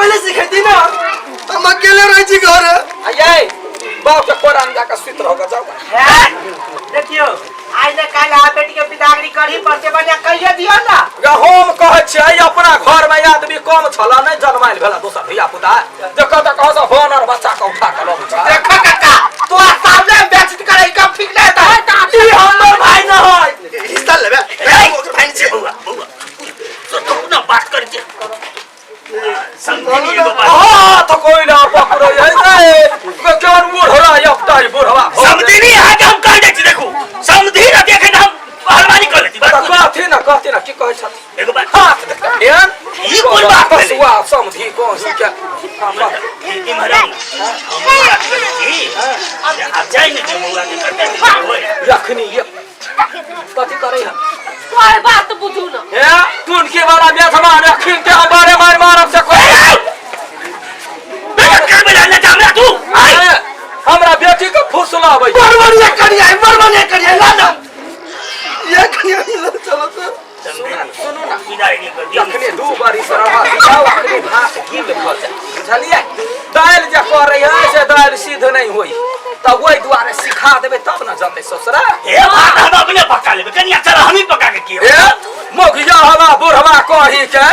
पहले सिखाती ना हम अकेले रह छी घर आये बाप के कोरान जाकर सुत रहोगा जाओ देखियो आज ने काल आ बेटी के पितागरी करी परसे बनिया कहिए दियो ना हम कहे छै अपना घर में आदमी कम छला नहीं जन्माइल भेला दोसर भैया पुता देखो त कह से होनर बच्चा के उठा के लो छ देखो काका तो सामने बेइज्जत करे कब ठीक नहीं था ई हमर भाई न होय हिस्सा लेबे भाई छी बुआ तो अपना बात कर के समझनी एगो बात हां तो कोई ना पकड़ो है केवन बूढ़ होला एकटाई बूढ़वा समझनी है कि हम कह दै छी देखो समझी न देखे हम हलवानी कर लेती बात कहती ना की कहे छ एगो बात हां एन ई कोन बात भेलै बसुआ समझी कौन सी क्या ई मरम हम बात कर छी अब जाई न जे मुआ के करते होय यखनी ये कथि करे है कोई बात बुझू ना ए तुन के वाला मेथमा रखिन के हमारे मारब से कोई बेटा कर बजा ले हमरा तू हमरा बेटी के फुसलाबै बरबरिया करिया ला ना ये करिया चलो तो सुनो ना विदाई नहीं कर यखनी दू बारी सरवा दिखाओ अखनी भात गिल खा जा बुझलिए दाल जे करे है से दाल सीध नहीं होई त ओई द्वारे सिखा देबे तब न जानते ससुरा हे भात हम अपने पका लेबे कनिया चल हम ही पका के कियो ए मोगिया हवा बुढ़वा कही के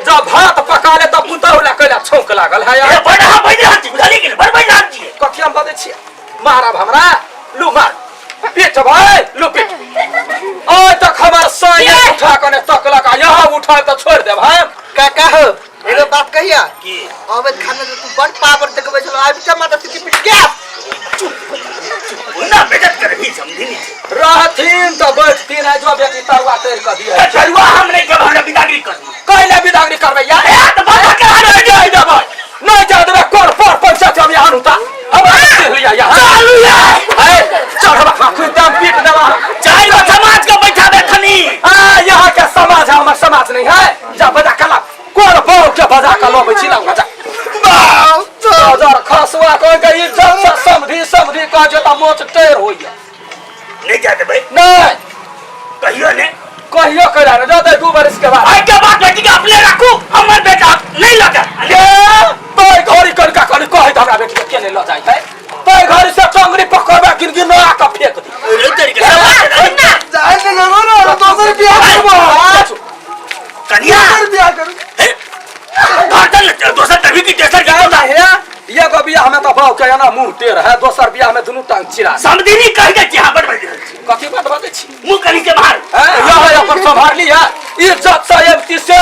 जब भात पका ले त पुतौला कइला छौक लागल है ए बड़ा बजा हती बुझाली के बड़ बजा हती कथिया हम बदे छियै मारब हमरा लू मार पीठ भाई लू पीठ ओय तक हमर सैया उठा कने तकलक यहां उठा त छोड़ देब हम काका हो एगो बात कहिया की अबे खाना तू बड़ पावर देखबै छलो आबि टमाटर की पिट गया ना बेइज्जत कर भी समझी नहीं रहथिन त बैठथिन है जो बेटी तरुआ तेल क दिए चलवा हम नहीं के हमरा बिदागरी कर कइले बिदागरी करबै यार ए त बाबा के हाथ नहीं जाय देबै नहीं जाय देबै कोन पर पंचायत हम यहाँ उता अब लिया यहाँ चालू यार ए चढ़वा खुद दम पीट देबा चाहे वो समाज को बैठाबे खनी आ यहाँ के समाज है हमर समाज नहीं है जा बजा कला कोन बहु के बजा क लबै छी लंग जा हजार खसवा कोई के इज्जत से समधी कह जे त मोच टेर होइया नहीं जाते भाई नहीं कहियो ने कहियो करा न जाते 2 बरस के बाद आई के बात बेटी के अपने रखू हमर बेटा नहीं लगा ये तो घड़ी करका कह हमरा बेटी के केने ल जाय है तो घड़ी से टंगरी पकड़बा गिनगिन ना का फेंक दी अरे तरीके से जाए के ना दोसर बियाह करबो कन्या बियाह करू घाटल दोसर तभी की टेसर क्या ना है ये को बियाह में तो बाऊ के ना मुंह टेर है दोसर बियाह में दुनु टांग चिरा समझनी कह दे कि हां बड़ कथि बात बात छी मुंह करी के बाहर है यह अपन संभाल लिया इज्जत से एमती से